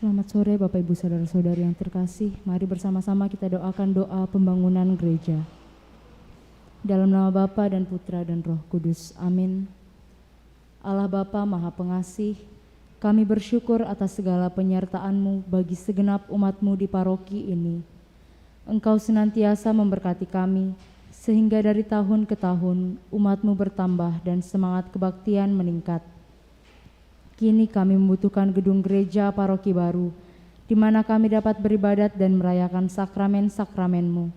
Selamat sore Bapak Ibu Saudara-saudari yang terkasih. Mari bersama-sama kita doakan doa pembangunan gereja. Dalam nama Bapa dan Putra dan Roh Kudus. Amin. Allah Bapa Maha Pengasih, kami bersyukur atas segala penyertaan-Mu bagi segenap umat-Mu di paroki ini. Engkau senantiasa memberkati kami, sehingga dari tahun ke tahun umat-Mu bertambah dan semangat kebaktian meningkat. Kini kami membutuhkan gedung gereja paroki baru, di mana kami dapat beribadat dan merayakan sakramen-sakramen-Mu,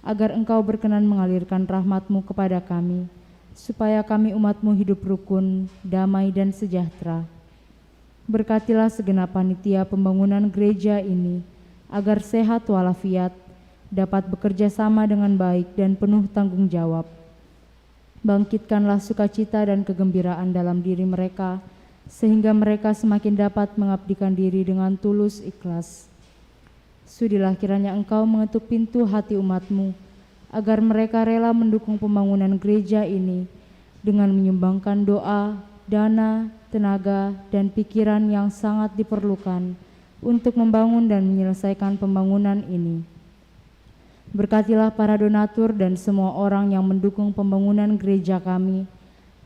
agar Engkau berkenan mengalirkan rahmat-Mu kepada kami, supaya kami umat-Mu hidup rukun, damai dan sejahtera. Berkatilah segenap panitia pembangunan gereja ini, agar sehat walafiat, dapat bekerja sama dengan baik dan penuh tanggung jawab. Bangkitkanlah sukacita dan kegembiraan dalam diri mereka, sehingga mereka semakin dapat mengabdikan diri dengan tulus ikhlas. Sudilah kiranya Engkau mengetuk pintu hati umat-Mu, agar mereka rela mendukung pembangunan gereja ini dengan menyumbangkan doa, dana, tenaga, dan pikiran yang sangat diperlukan untuk membangun dan menyelesaikan pembangunan ini. Berkatilah para donatur dan semua orang yang mendukung pembangunan gereja kami,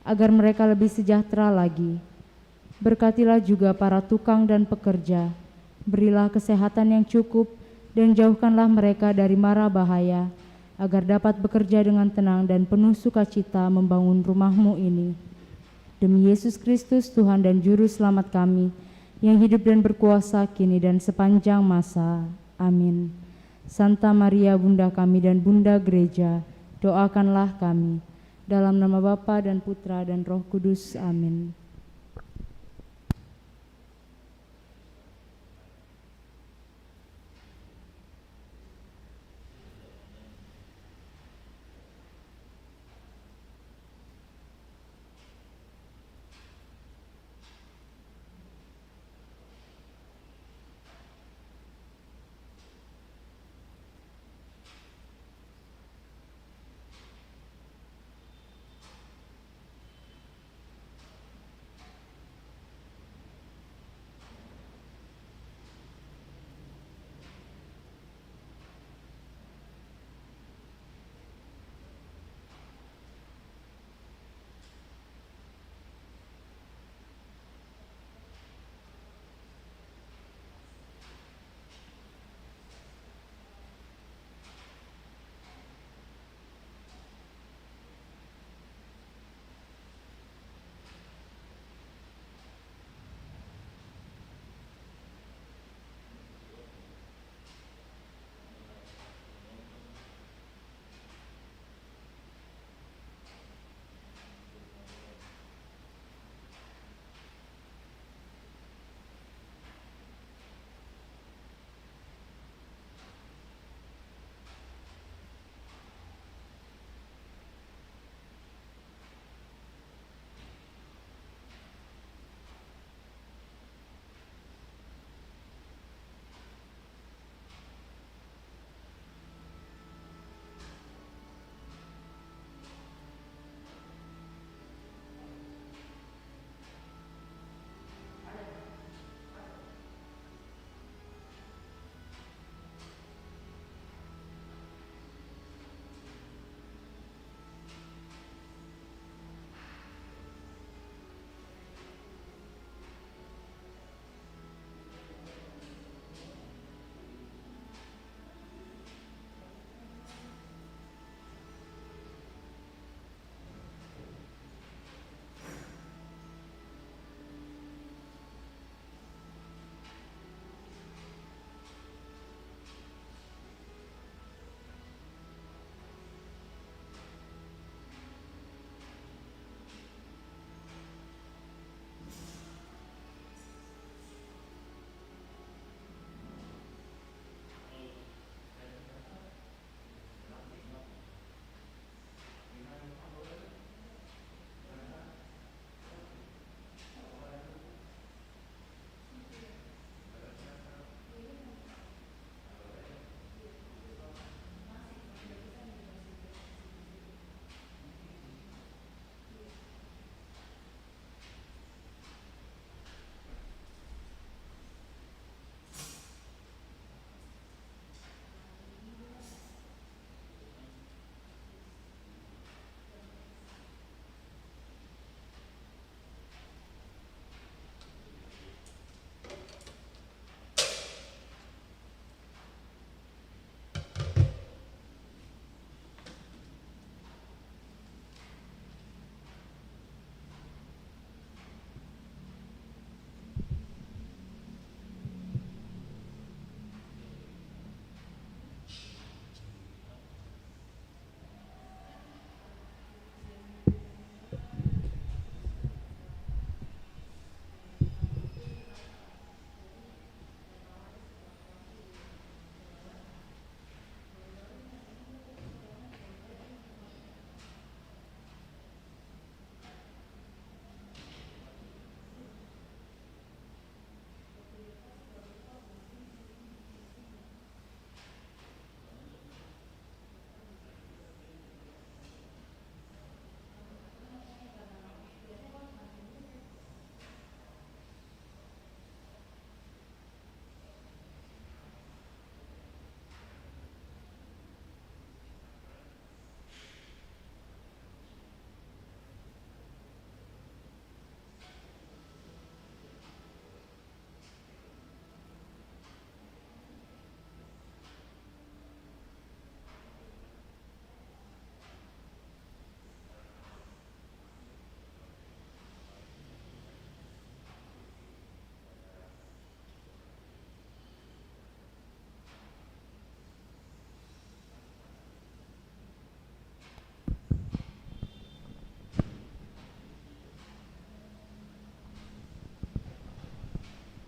agar mereka lebih sejahtera lagi. Berkatilah juga para tukang dan pekerja, berilah kesehatan yang cukup dan jauhkanlah mereka dari mara bahaya, agar dapat bekerja dengan tenang dan penuh sukacita membangun rumah-Mu ini. Demi Yesus Kristus Tuhan dan Juru Selamat kami, yang hidup dan berkuasa kini dan sepanjang masa. Amin. Santa Maria Bunda kami dan Bunda Gereja, doakanlah kami. Dalam nama Bapa dan Putra dan Roh Kudus. Amin.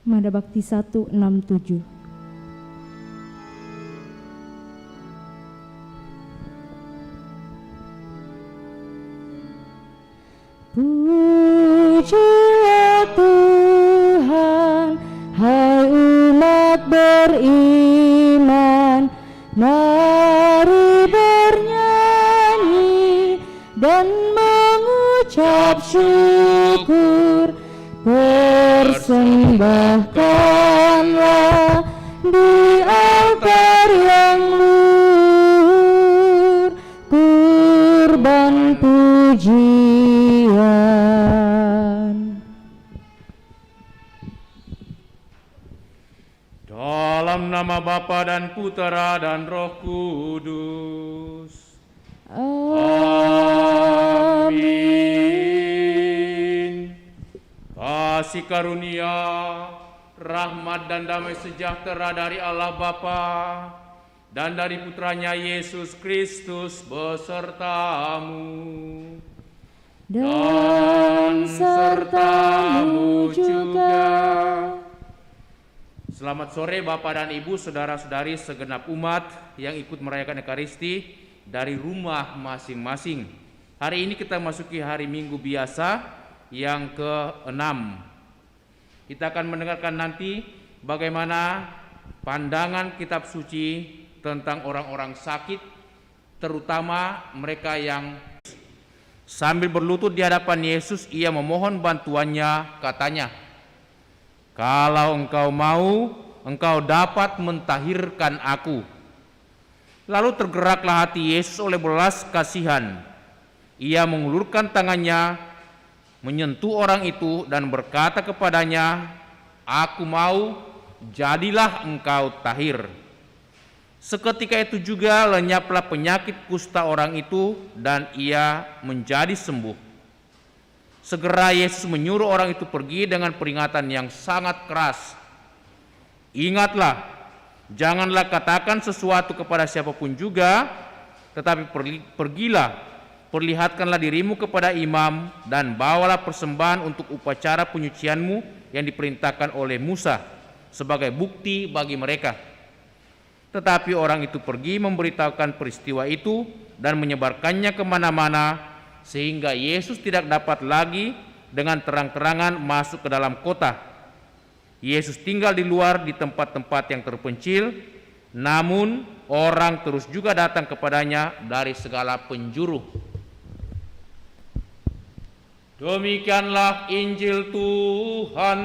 Mada Bakti 167. Pujilah Tuhan, hai umat beriman, mari bernyanyi dan mengucap syukur. Persembahkanlah di altar yang luhur kurban pujian. Dalam nama Bapa dan Putera dan Roh Kudus. Amin. Kasih karunia, rahmat dan damai sejahtera dari Allah Bapa dan dari Putranya Yesus Kristus besertamu Dan sertamu juga. Selamat sore Bapak dan Ibu, saudara-saudari segenap umat yang ikut merayakan Ekaristi dari rumah masing-masing. Hari ini kita masuki hari Minggu biasa yang ke-6. Kita akan mendengarkan nanti bagaimana pandangan kitab suci tentang orang-orang sakit, terutama mereka yang sambil berlutut di hadapan Yesus, ia memohon bantuannya, katanya, "Kalau engkau mau, engkau dapat mentahirkan aku." Lalu tergeraklah hati Yesus oleh belas kasihan. Ia mengulurkan tangannya, menyentuh orang itu dan berkata kepadanya, "Aku mau, jadilah engkau tahir." Seketika itu juga lenyaplah penyakit kusta orang itu dan ia menjadi sembuh. Segera Yesus menyuruh orang itu pergi dengan peringatan yang sangat keras. "Ingatlah, janganlah katakan sesuatu kepada siapapun juga, tetapi pergilah, perlihatkanlah dirimu kepada imam dan bawalah persembahan untuk upacara penyucianmu yang diperintahkan oleh Musa sebagai bukti bagi mereka." Tetapi orang itu pergi memberitahukan peristiwa itu dan menyebarkannya kemana-mana, sehingga Yesus tidak dapat lagi dengan terang-terangan masuk ke dalam kota. Yesus tinggal di luar di tempat-tempat yang terpencil, namun orang terus juga datang kepadanya dari segala penjuru. Demikianlah Injil Tuhan.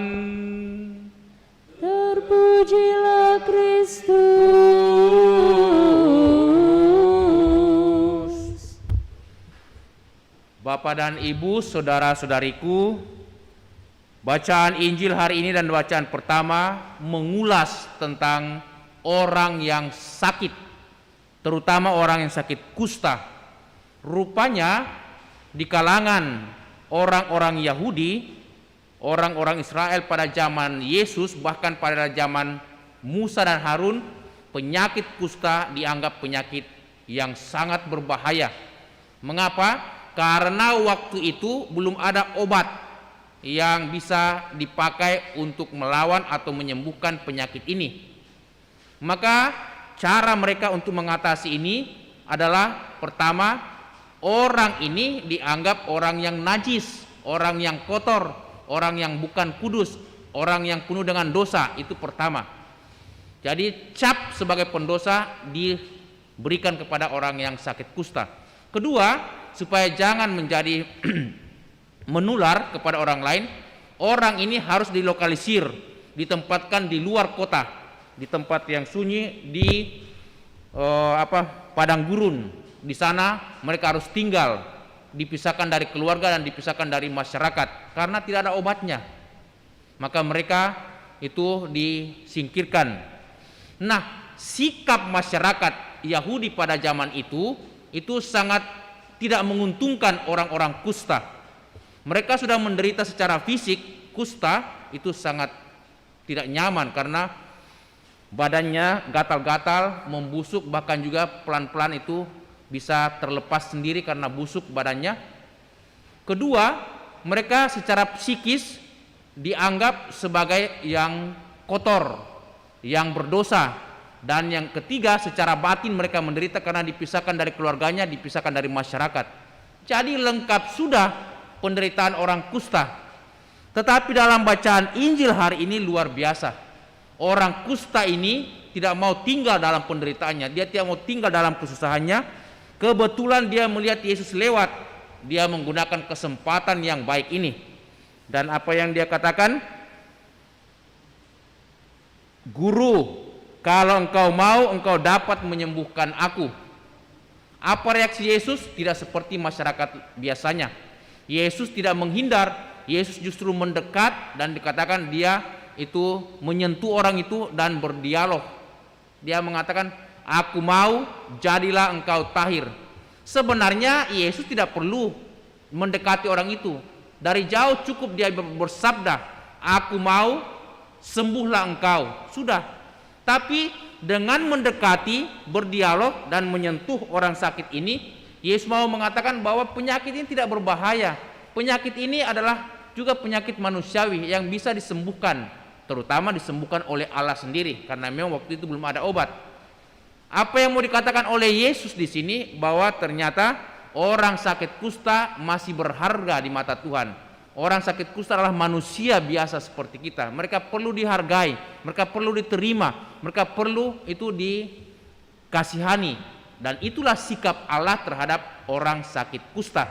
Terpujilah Kristus. Bapak dan Ibu, saudara-saudariku, bacaan Injil hari ini dan bacaan pertama mengulas tentang orang yang sakit, terutama orang yang sakit kusta. Rupanya di kalangan orang-orang Yahudi, orang-orang Israel pada zaman Yesus, bahkan pada zaman Musa dan Harun, penyakit kusta dianggap penyakit yang sangat berbahaya. Mengapa? Karena waktu itu belum ada obat yang bisa dipakai untuk melawan atau menyembuhkan penyakit ini. Maka cara mereka untuk mengatasi ini adalah, pertama, orang ini dianggap orang yang najis, orang yang kotor, orang yang bukan kudus, orang yang penuh dengan dosa. Itu pertama. Jadi cap sebagai pendosa diberikan kepada orang yang sakit kusta. Kedua, supaya jangan menjadi menular kepada orang lain, orang ini harus dilokalisir, ditempatkan di luar kota, di tempat yang sunyi, di padang gurun. Di sana mereka harus tinggal, dipisahkan dari keluarga dan dipisahkan dari masyarakat karena tidak ada obatnya. Maka mereka itu disingkirkan. Nah, sikap masyarakat Yahudi pada zaman itu sangat tidak menguntungkan orang-orang kusta. Mereka sudah menderita secara fisik, kusta itu sangat tidak nyaman karena badannya gatal-gatal, membusuk, bahkan juga pelan-pelan itu bisa terlepas sendiri karena busuk badannya. Kedua, mereka secara psikis dianggap sebagai yang kotor, yang berdosa. Dan yang ketiga, secara batin mereka menderita karena dipisahkan dari keluarganya, dipisahkan dari masyarakat. Jadi lengkap sudah penderitaan orang kusta. Tetapi dalam bacaan Injil hari ini luar biasa. Orang kusta ini tidak mau tinggal dalam penderitaannya, dia tidak mau tinggal dalam kesusahannya. Kebetulan dia melihat Yesus lewat, dia menggunakan kesempatan yang baik ini. Dan apa yang dia katakan? Guru, kalau engkau mau, engkau dapat menyembuhkan aku. Apa reaksi Yesus? Tidak seperti masyarakat biasanya. Yesus tidak menghindar, Yesus justru mendekat dan dikatakan dia itu menyentuh orang itu dan berdialog. Dia mengatakan, aku mau, jadilah engkau tahir. Sebenarnya Yesus tidak perlu mendekati orang itu. Dari jauh cukup dia bersabda, aku mau, sembuhlah engkau. Sudah. Tapi dengan mendekati, berdialog dan menyentuh orang sakit ini, Yesus mau mengatakan bahwa penyakit ini tidak berbahaya. Penyakit ini adalah juga penyakit manusiawi yang bisa disembuhkan, terutama disembuhkan oleh Allah sendiri, karena memang waktu itu belum ada obat. Apa yang mau dikatakan oleh Yesus di sini, bahwa ternyata orang sakit kusta masih berharga di mata Tuhan. Orang sakit kusta adalah manusia biasa seperti kita. Mereka perlu dihargai, mereka perlu diterima, mereka perlu itu dikasihani. Dan itulah sikap Allah terhadap orang sakit kusta.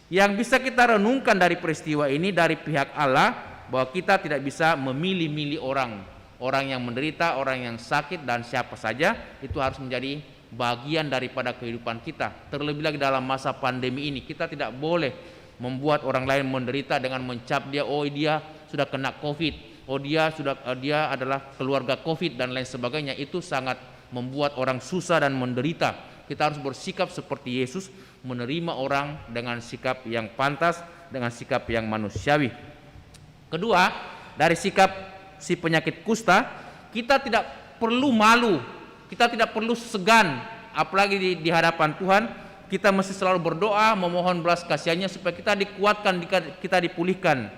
Yang bisa kita renungkan dari peristiwa ini dari pihak Allah, bahwa kita tidak bisa memilih-milih orang. Orang yang menderita, orang yang sakit, dan siapa saja itu harus menjadi bagian daripada kehidupan kita. Terlebih lagi dalam masa pandemi ini, kita tidak boleh membuat orang lain menderita dengan mencap dia, oh dia sudah kena COVID, oh dia adalah keluarga COVID dan lain sebagainya. Itu sangat membuat orang susah dan menderita. Kita harus bersikap seperti Yesus, menerima orang dengan sikap yang pantas, dengan sikap yang manusiawi. Kedua, dari sikap si penyakit kusta, kita tidak perlu malu, kita tidak perlu segan, apalagi di hadapan Tuhan. Kita mesti selalu berdoa, memohon belas kasihannya supaya kita dikuatkan, kita dipulihkan.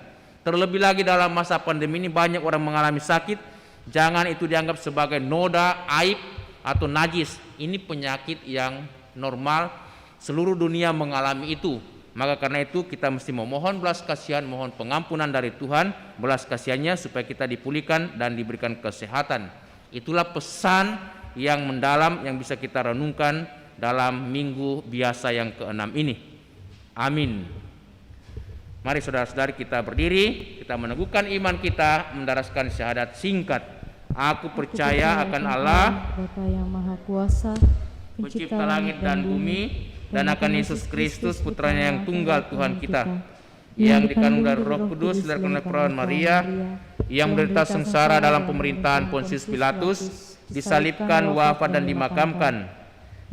Terlebih lagi dalam masa pandemi ini banyak orang mengalami sakit. Jangan itu dianggap sebagai noda, aib, atau najis. Ini penyakit yang normal, seluruh dunia mengalami itu. Maka karena itu kita mesti memohon belas kasihan, mohon pengampunan dari Tuhan, belas kasihannya supaya kita dipulihkan dan diberikan kesehatan. Itulah pesan yang mendalam yang bisa kita renungkan dalam minggu biasa yang ke-6 ini. Amin. Mari saudara-saudari kita berdiri, kita meneguhkan iman kita, mendaraskan syahadat singkat. Aku percaya akan Allah, Bapa yang Maha Kuasa, pencipta langit dan bumi, dan akan Yesus Kristus, putranya yang tunggal Tuhan kita, yang dikandung dari Roh Kudus, dilahirkan oleh perawan Maria, yang menderita sengsara dalam pemerintahan Pontius Pilatus, disalibkan, wafat dan dimakamkan,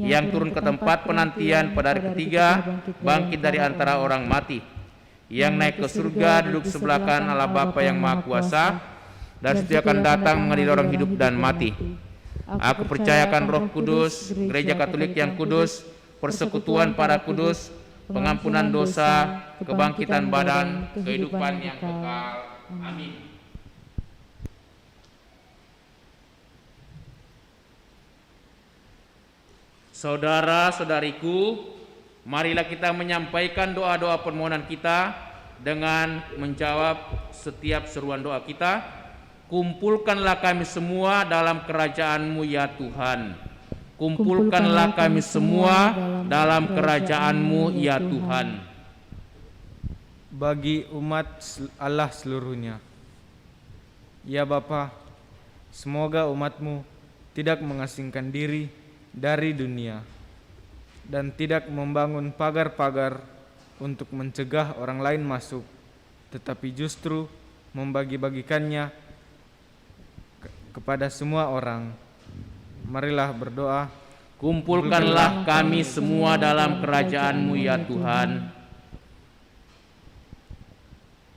yang turun ke tempat penantian pada hari ketiga, bangkit dari antara orang mati, yang naik ke surga, duduk sebelah kanan Allah Bapa yang Maha Kuasa, dan setia akan datang mengadili orang hidup dan mati. Aku percayakan Roh Kudus, Gereja Katolik yang kudus, persekutuan para kudus, pengampunan dosa, kebangkitan badan, kehidupan yang kekal. Amin. Saudara-saudariku, marilah kita menyampaikan doa-doa permohonan kita dengan menjawab setiap seruan doa kita. Kumpulkanlah kami semua dalam kerajaan-Mu ya Tuhan. Kumpulkanlah kami semua dalam kerajaan-Mu ya Tuhan. Bagi umat Allah seluruhnya, ya Bapa, semoga umat-Mu tidak mengasingkan diri dari dunia dan tidak membangun pagar-pagar untuk mencegah orang lain masuk, tetapi justru membagi-bagikannya kepada semua orang. Marilah berdoa. Kumpulkanlah kami semua dalam kerajaan-Mu ya Tuhan.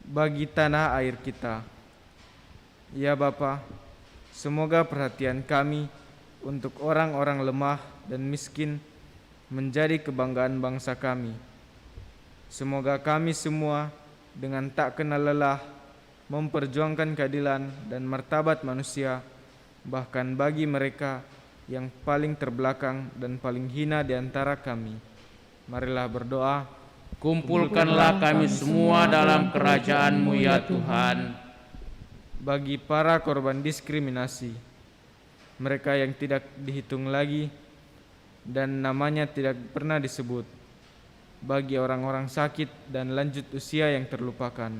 Bagi tanah air kita, ya Bapa, semoga perhatian kami untuk orang-orang lemah dan miskin menjadi kebanggaan bangsa kami. Semoga kami semua dengan tak kenal lelah memperjuangkan keadilan dan martabat manusia, bahkan bagi mereka yang paling terbelakang dan paling hina di antara kami. Marilah berdoa. Kumpulkanlah kami semua dalam kerajaan-Mu ya Tuhan. Bagi para korban diskriminasi, mereka yang tidak dihitung lagi dan namanya tidak pernah disebut, bagi orang-orang sakit dan lanjut usia yang terlupakan.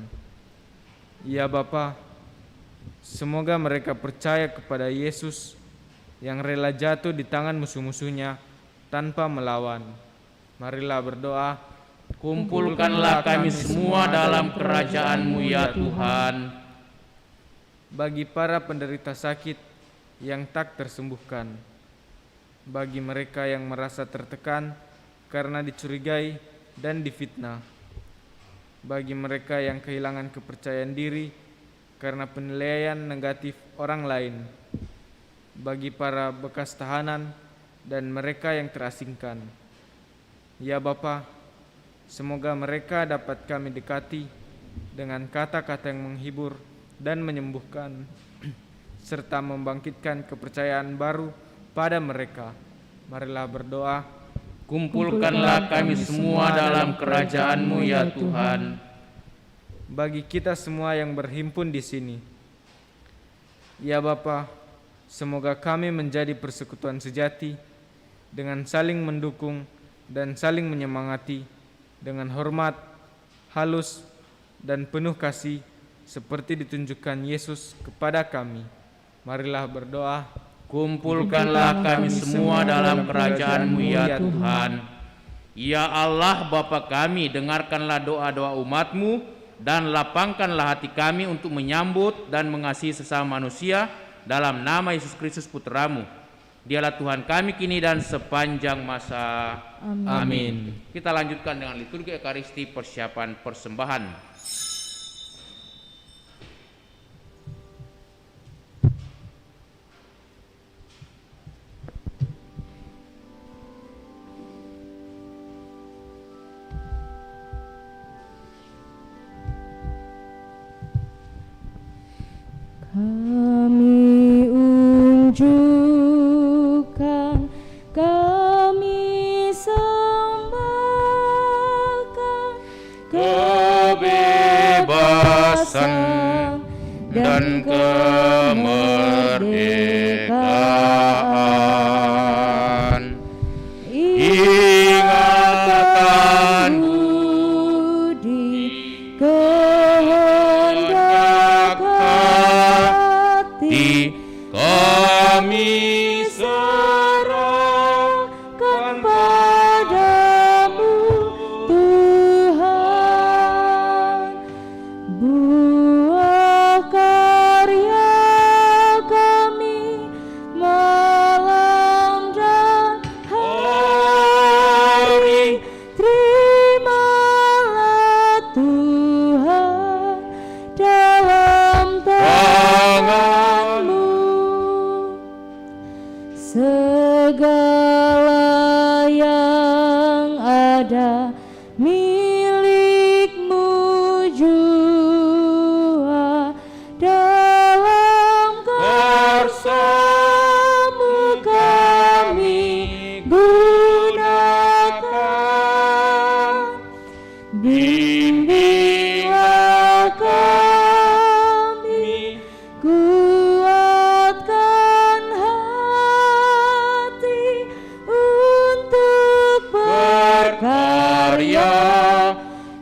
Ya Bapa, semoga mereka percaya kepada Yesus yang rela jatuh di tangan musuh-musuhnya tanpa melawan. Marilah berdoa. Kumpulkanlah kami semua dalam kerajaan-Mu ya Tuhan. Bagi para penderita sakit yang tak tersembuhkan, bagi mereka yang merasa tertekan karena dicurigai dan difitnah, bagi mereka yang kehilangan kepercayaan diri karena penilaian negatif orang lain, bagi para bekas tahanan dan mereka yang terasingkan. Ya Bapa, semoga mereka dapat kami dekati dengan kata-kata yang menghibur dan menyembuhkan, serta membangkitkan kepercayaan baru pada mereka. Marilah berdoa. Kumpulkanlah kami semua dalam kerajaan-Mu ya Tuhan. Bagi kita semua yang berhimpun di sini, ya Bapa, semoga kami menjadi persekutuan sejati dengan saling mendukung dan saling menyemangati dengan hormat, halus, dan penuh kasih seperti ditunjukkan Yesus kepada kami. Marilah berdoa. Kumpulkanlah kami semua dalam kerajaan-Mu ya Tuhan. Ya Allah Bapa kami, dengarkanlah doa-doa umat-Mu dan lapangkanlah hati kami untuk menyambut dan mengasihi sesama manusia dalam nama Yesus Kristus Putra-Mu. Dialah Tuhan kami kini dan sepanjang masa. Amin. Kita lanjutkan dengan liturgi Ekaristi persiapan persembahan. Kami unjukkan, kami sembahkan Kebebasan dan kemerdekaan. Ingatan budi kehendak hati kami serahkan padamu Tuhan. Buah karya kami malam dan hari, terimalah Tuhan dalam tangan-Mu. Segala yang ada milik-Mu jua, dalam karsa-Mu kami gunakan. Bimbinglah kami, kuatkan hati untuk berkarya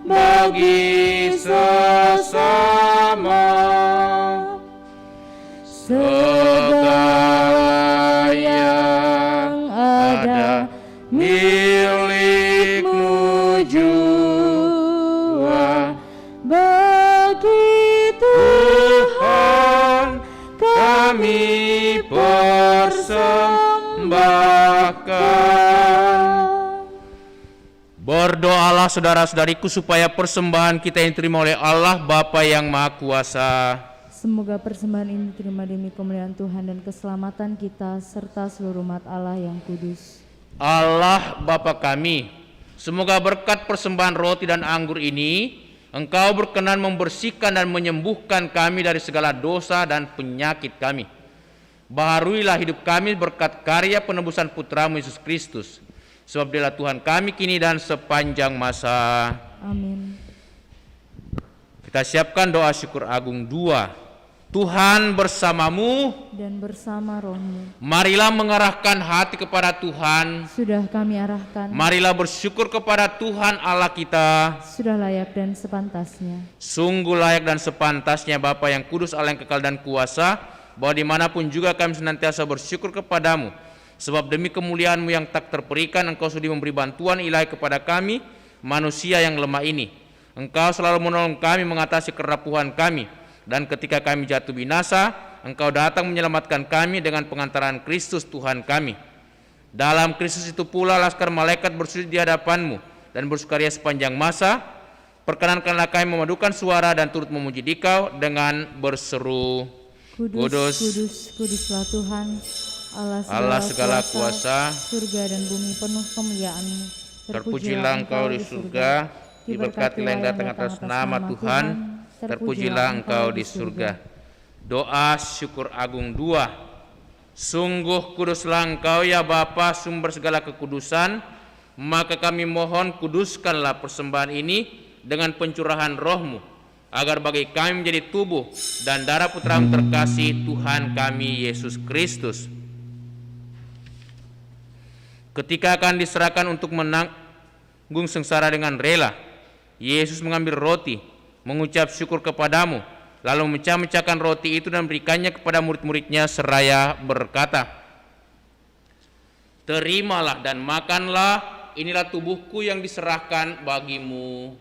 bagi sesama. Segala yang ada milik-Mu jua, bagi Tuhan kami persembahkan. Berdoalah saudara-saudariku supaya persembahan kita yang diterima oleh Allah Bapa yang Maha Kuasa. Semoga persembahan ini diterima demi kemuliaan Tuhan dan keselamatan kita serta seluruh umat Allah yang kudus. Allah Bapa kami, semoga berkat persembahan roti dan anggur ini Engkau berkenan membersihkan dan menyembuhkan kami dari segala dosa dan penyakit kami. Baharuilah hidup kami berkat karya penebusan Putramu Yesus Kristus. Sebab Dialah Tuhan kami kini dan sepanjang masa. Amin. Kita siapkan doa syukur agung 2. Tuhan bersamamu, Dan bersama rohmu, marilah mengarahkan hati kepada Tuhan. sudah kami arahkan, Marilah bersyukur kepada Tuhan Allah kita. sudah layak dan sepantasnya. Sungguh layak dan sepantasnya Bapa yang kudus, Allah yang kekal dan kuasa, bahwa dimanapun juga kami senantiasa bersyukur kepadamu. Sebab demi kemuliaan-Mu yang tak terperikan, Engkau sudi memberi bantuan ilahi kepada kami, manusia yang lemah ini. Engkau selalu menolong kami mengatasi kerapuhan kami. Dan ketika kami jatuh binasa, Engkau datang menyelamatkan kami dengan pengantaran Kristus Tuhan kami. Dalam Kristus itu pula laskar malaikat bersujud di hadapan-Mu dan bersukaria sepanjang masa. Perkenankanlah kami memadukan suara dan turut memuji Dikau dengan berseru, Kudus, kudus, kuduslah Tuhan, Allah segala kuasa, surga dan bumi penuh kemuliaan-Mu. terpujilah Engkau di surga, diberkatilah yang datang atas nama Tuhan, terpujilah Engkau di surga. Doa syukur agung 2. Sungguh kuduslah Engkau ya Bapa, sumber segala kekudusan, maka kami mohon kuduskanlah persembahan ini dengan pencurahan roh-Mu, agar bagi kami menjadi tubuh dan darah Putra-Mu terkasih Tuhan kami Yesus Kristus. Ketika akan diserahkan untuk menanggung sengsara dengan rela, Yesus mengambil roti, mengucap syukur kepadamu, lalu memecah-mecahkan roti itu dan berikannya kepada murid-muridnya seraya berkata, terimalah dan makanlah, inilah tubuhku yang diserahkan bagimu.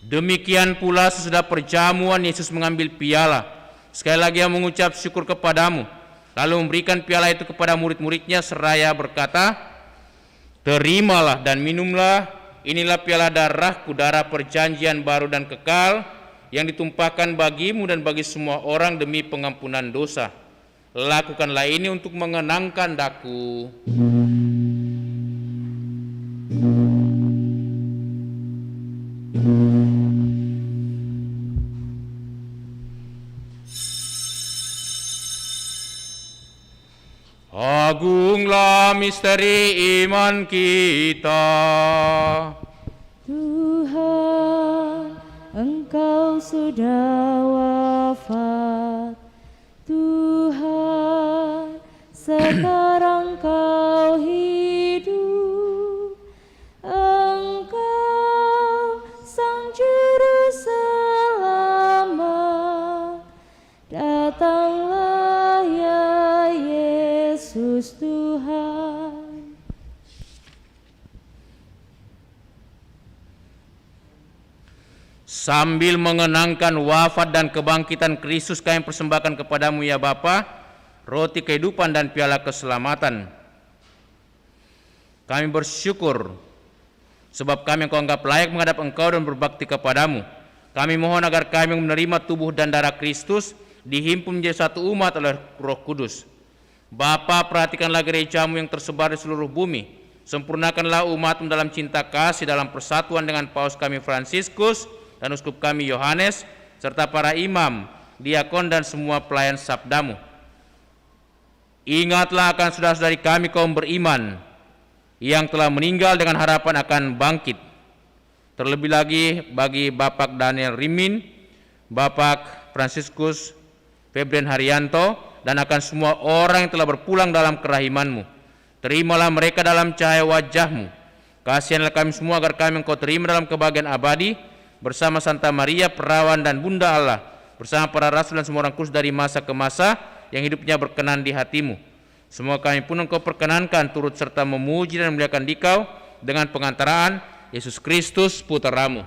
Demikian pula sesudah perjamuan Yesus mengambil piala. Sekali lagi Ia mengucap syukur kepadamu, lalu memberikan piala itu kepada murid-muridnya seraya berkata, terimalah dan minumlah, inilah piala darahku, darah perjanjian baru dan kekal, yang ditumpahkan bagimu dan bagi semua orang demi pengampunan dosa. Lakukanlah ini untuk mengenangkan daku. Agunglah misteri iman kita. Tuhan, Engkau sudah wafat. Tuhan, sekarang Kau hidup. Engkau Sang Juru Selamat. Datanglah ya Yesus Tuhan. Sambil mengenangkan wafat dan kebangkitan Kristus, kami persembahkan kepadamu ya Bapa, roti kehidupan dan piala keselamatan. Kami bersyukur sebab kami Engkau anggap layak menghadap Engkau dan berbakti kepadamu. Kami mohon agar kami menerima tubuh dan darah Kristus, dihimpun menjadi satu umat oleh Roh Kudus. Bapa, perhatikanlah gereja-Mu yang tersebar di seluruh bumi. Sempurnakanlah umat-Mu dalam cinta kasih, dalam persatuan dengan Paus kami Fransiskus dan uskup kami Yohanes, serta para imam, diakon dan semua pelayan sabda-Mu. Ingatlah akan saudara-saudari kami kaum beriman yang telah meninggal dengan harapan akan bangkit. Terlebih lagi bagi Bapak Daniel Rimin, Bapak Fransiskus Febrian Haryanto, dan akan semua orang yang telah berpulang dalam kerahiman-Mu. Terimalah mereka dalam cahaya wajah-Mu. Kasihanlah kami semua agar kami Engkau terima dalam kebahagiaan abadi bersama Santa Maria Perawan dan Bunda Allah, bersama para rasul dan semua orang kudus dari masa ke masa yang hidupnya berkenan di hati-Mu. Semua kami pun Engkau perkenankan turut serta memuji dan memuliakan Dikau dengan pengantaraan Yesus Kristus Putra-Mu.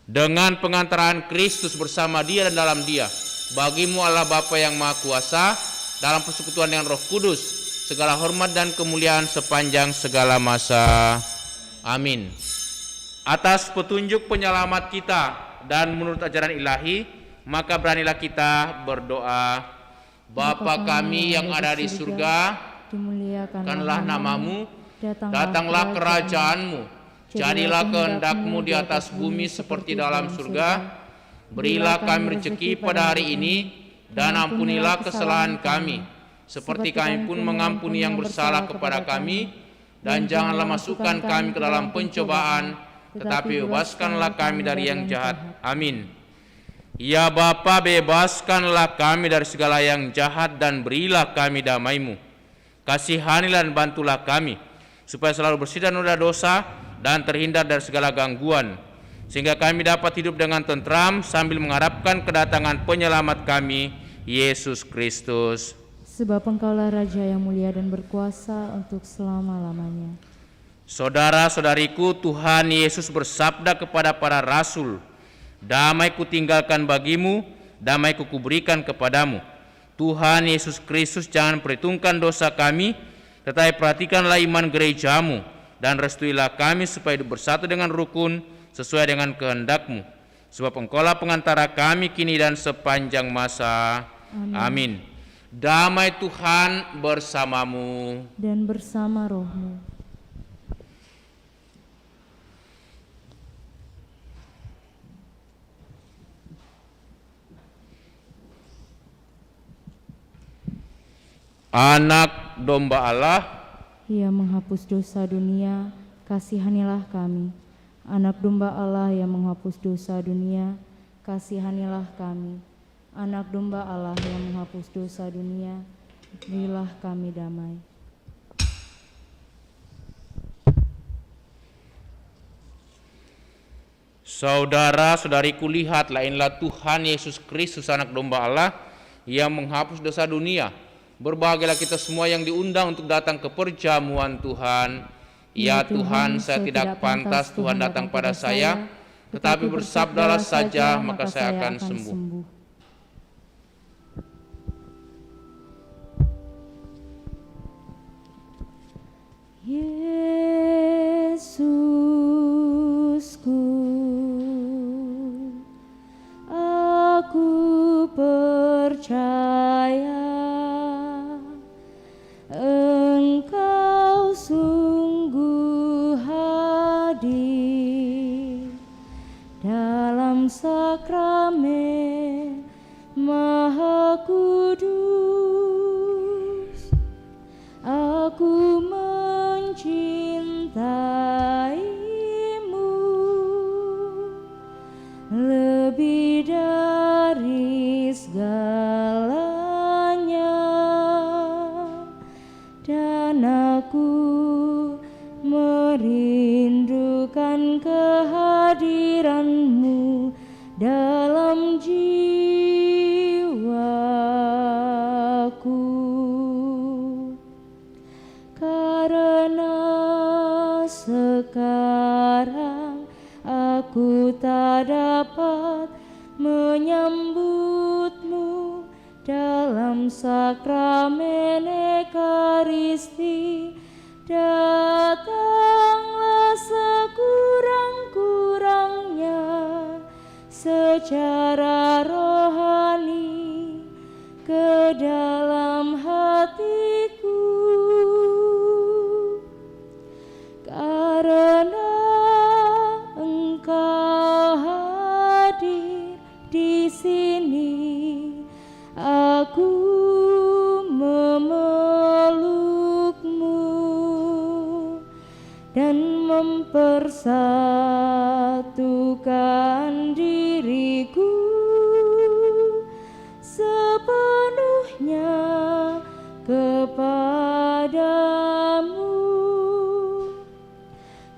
Dengan pengantaraan Kristus bersama Dia dan dalam Dia, bagimu Allah Bapa yang Maha Kuasa, dalam persekutuan dengan Roh Kudus, segala hormat dan kemuliaan sepanjang segala masa. Amin. Atas petunjuk penyelamat kita dan menurut ajaran ilahi, Maka beranilah kita berdoa. Bapa kami yang ada di surga, dimuliakanlah namamu, datanglah kerajaanmu, jadilah kehendakmu di atas bumi seperti dalam surga. Berilah kami rezeki pada hari ini, dan ampunilah kesalahan kami, seperti kami pun mengampuni yang bersalah kepada kami. Dan janganlah masukkan kami ke dalam pencobaan, tetapi bebaskanlah kami dari yang jahat. Amin. Ya Bapa, bebaskanlah kami dari segala yang jahat dan berilah kami damai-Mu. Kasihanilah dan bantulah kami, supaya selalu bersih dan noda dosa dan terhindar dari segala gangguan, sehingga kami dapat hidup dengan tentram sambil mengharapkan kedatangan penyelamat kami, Yesus Kristus. Sebab Engkaulah Raja yang mulia dan berkuasa untuk selama-lamanya. Saudara-saudariku, Tuhan Yesus bersabda kepada para rasul, "Damai kutinggalkan bagimu, damai kuberikan kepadamu." Tuhan Yesus Kristus jangan perhitungkan dosa kami, tetapi perhatikanlah iman gerejamu, dan restuilah kami supaya hidup bersatu dengan rukun, sesuai dengan kehendak-Mu. Sebab Engkaulah pengantara kami kini dan sepanjang masa. Amin. Damai Tuhan bersamamu. Dan bersama rohmu. Anak domba Allah, Ia menghapus dosa dunia, kasihanilah kami. Anak domba Allah yang menghapus dosa dunia, kasihanilah kami. Anak domba Allah yang menghapus dosa dunia, berilah kami damai. saudara-saudariku, lihatlah, inilah Tuhan Yesus Kristus, anak domba Allah yang menghapus dosa dunia. Berbahagialah kita semua yang diundang untuk datang ke perjamuan Tuhan. Ya Tuhan, saya tidak pantas Tuhan datang pada saya, tetapi bersabdalah saja, maka saya akan sembuh. Yesusku, aku percaya Engkau sungguh hadir dalam sakramen Maha Kudus. Aku mencintaimu lebih dari segalanya, dan aku merindukan kehadiranmu dalam jiwaku. Karena sekarang aku tak dapat menyambutmu dalam sakramen Ekaristi, datanglah sekurang-kurangnya secara rohani ke dalam hatiku. Karena Engkau hadir di sini, aku memelukmu dan mempersatukan diriku sepenuhnya kepadamu.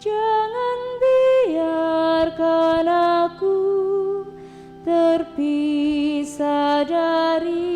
Jangan biarkan aku terpisah daripadamu.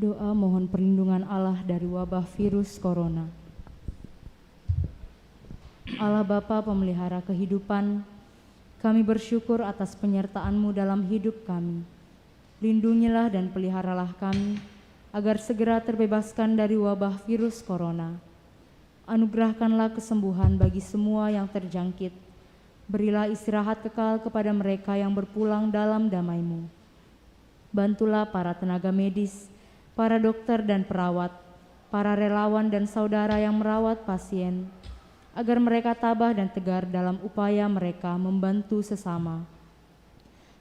Doa mohon perlindungan Allah dari wabah virus corona. Allah Bapa pemelihara kehidupan, kami bersyukur atas penyertaan-Mu dalam hidup kami. Lindungilah dan peliharalah kami, agar segera terbebaskan dari wabah virus corona. Anugerahkanlah kesembuhan bagi semua yang terjangkit. Berilah istirahat kekal kepada mereka yang berpulang dalam damai-Mu. Bantulah para tenaga medis, para dokter dan perawat, para relawan dan saudara yang merawat pasien, agar mereka tabah dan tegar dalam upaya mereka membantu sesama.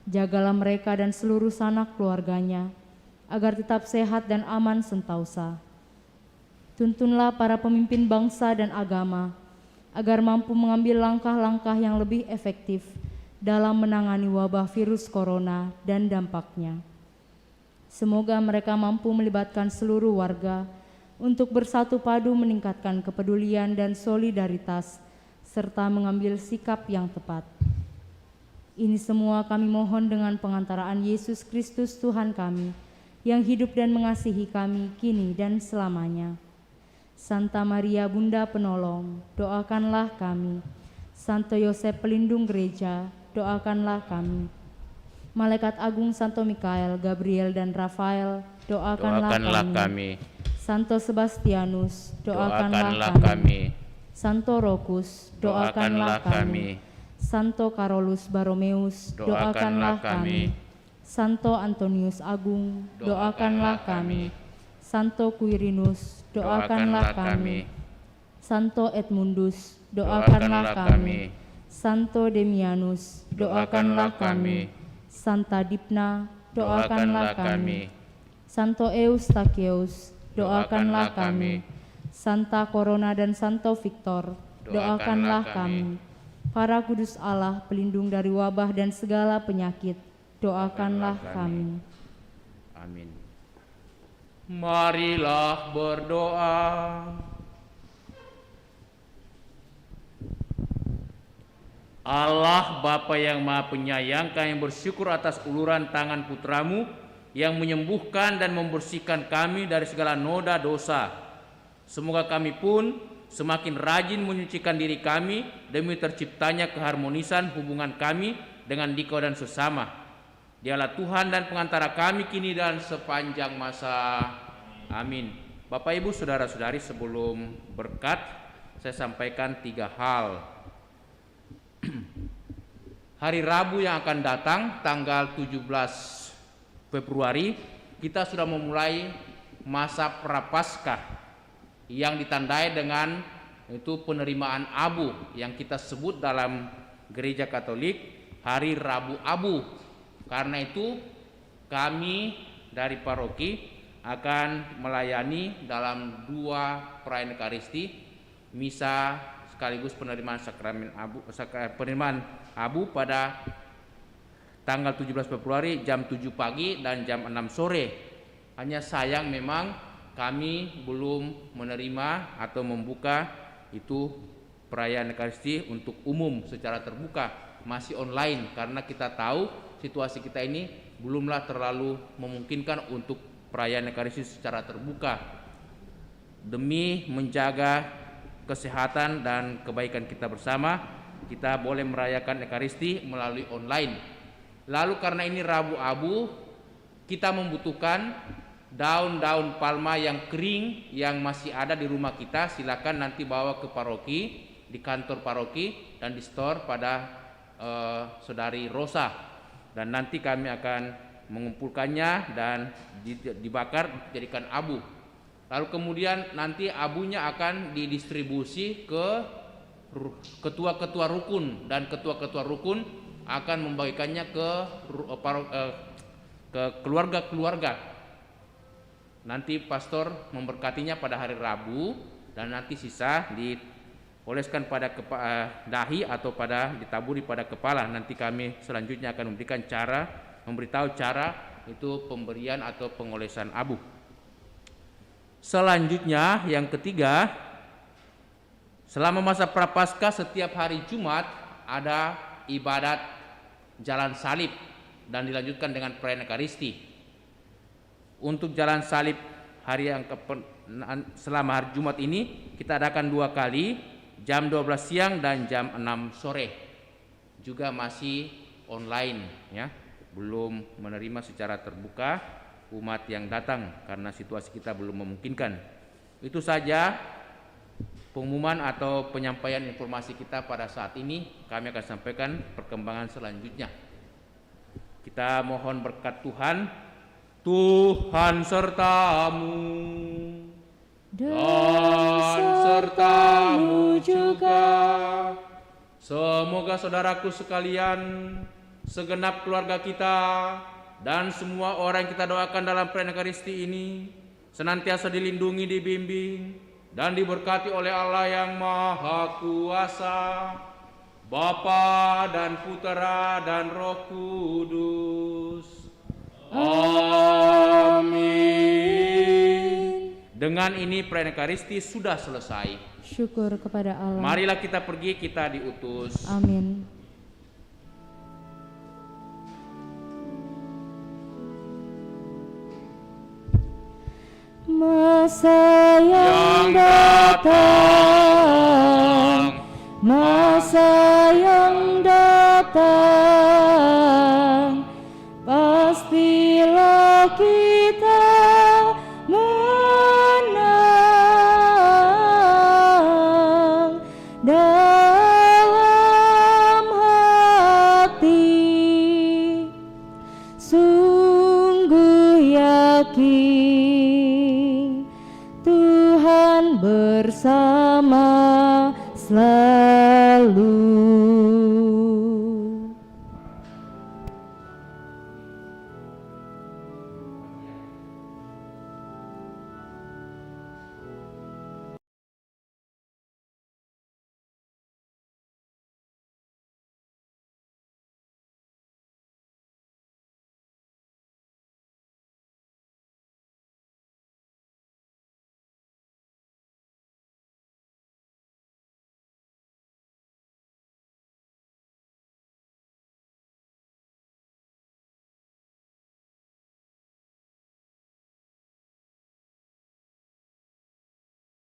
Jagalah mereka dan seluruh sanak keluarganya, agar tetap sehat dan aman sentausa. Tuntunlah para pemimpin bangsa dan agama, agar mampu mengambil langkah-langkah yang lebih efektif dalam menangani wabah virus corona dan dampaknya. Semoga mereka mampu melibatkan seluruh warga untuk bersatu padu meningkatkan kepedulian dan solidaritas, serta mengambil sikap yang tepat. Ini semua kami mohon dengan pengantaraan Yesus Kristus Tuhan kami, yang hidup dan mengasihi kami kini dan selamanya. Santa Maria Bunda Penolong, doakanlah kami. Santo Yosef Pelindung Gereja, doakanlah kami. Malaikat Agung Santo Mikael, Gabriel dan Rafael, doakanlah kami. Santo Sebastianus, doakanlah kami. Santo Rokus, doakanlah kami. Santo Karolus Baromeus, doakanlah kami. Santo Antonius Agung, doakanlah kami. Santo Quirinus, doakanlah kami. Santo Edmundus, doakanlah kami. Santo Demianus, doakanlah kami. Santa Dipna, doakanlah kami. Santo Eustachius, doakanlah kami. Santa Corona dan Santo Victor, doakanlah kami. Para kudus Allah, pelindung dari wabah dan segala penyakit, doakanlah kami. Amin. Marilah berdoa. Allah Bapa yang Maha Penyayang, kami bersyukur atas uluran tangan putra-Mu yang menyembuhkan dan membersihkan kami dari segala noda dosa. Semoga kami pun semakin rajin menyucikan diri kami demi terciptanya keharmonisan hubungan kami dengan Dikau dan sesama. Dialah Tuhan dan pengantara kami kini dan sepanjang masa. Amin. Bapak Ibu Saudara-saudari, sebelum berkat saya sampaikan 3 hal. Hari Rabu yang akan datang tanggal 17 Februari kita sudah memulai masa Prapaskah yang ditandai dengan itu penerimaan abu yang kita sebut dalam Gereja Katolik Hari Rabu Abu. Karena itu kami dari paroki akan melayani dalam 2 perayaan Ekaristi, misa sekaligus penerimaan sakramen abu, penerimaan abu pada tanggal 17 Februari jam 7 pagi dan jam 6 sore. Hanya sayang memang kami belum menerima atau membuka itu perayaan Ekaristi untuk umum secara terbuka, masih online karena kita tahu situasi kita ini belumlah terlalu memungkinkan untuk perayaan Ekaristi secara terbuka. Demi menjaga kesehatan dan kebaikan kita bersama, kita boleh merayakan Ekaristi melalui online. Lalu karena ini Rabu Abu, kita membutuhkan daun-daun palma yang kering yang masih ada di rumah kita. Silakan nanti bawa ke paroki, di kantor paroki dan di store pada Saudari Rosa. Dan nanti kami akan mengumpulkannya dan dibakar jadikan abu. Lalu kemudian nanti abunya akan didistribusi ke ketua-ketua rukun, dan ketua-ketua rukun akan membagikannya ke keluarga-keluarga. Nanti pastor memberkatinya pada hari Rabu dan nanti sisa dioleskan pada dahi atau ditaburi pada kepala. Nanti kami selanjutnya akan memberitahu cara itu pemberian atau pengolesan abu. Selanjutnya yang ketiga, selama masa Prapaskah setiap hari Jumat ada ibadat jalan salib dan dilanjutkan dengan perayaan Ekaristi. Untuk jalan salib selama hari Jumat ini kita adakan 2 kali, jam 12 siang dan jam 6 sore. Juga masih online ya, belum menerima secara terbuka umat yang datang karena situasi kita belum memungkinkan. Itu saja pengumuman atau penyampaian informasi kita pada saat ini. Kami akan sampaikan perkembangan selanjutnya. Kita mohon berkat Tuhan. Tuhan sertamu dan sertamu juga. Semoga saudaraku sekalian, segenap keluarga kita, dan semua orang yang kita doakan dalam perayaan Ekaristi ini senantiasa dilindungi, dibimbing, dan diberkati oleh Allah yang Maha Kuasa, Bapa dan Putera dan Roh Kudus. Amin. Dengan ini perayaan Ekaristi sudah selesai. Syukur kepada Allah. Marilah kita pergi, kita diutus. Amin. Masa yang datang, masa yang datang, pastilah kita menang dalam hati, sungguh yakin Tuhan bersama selalu.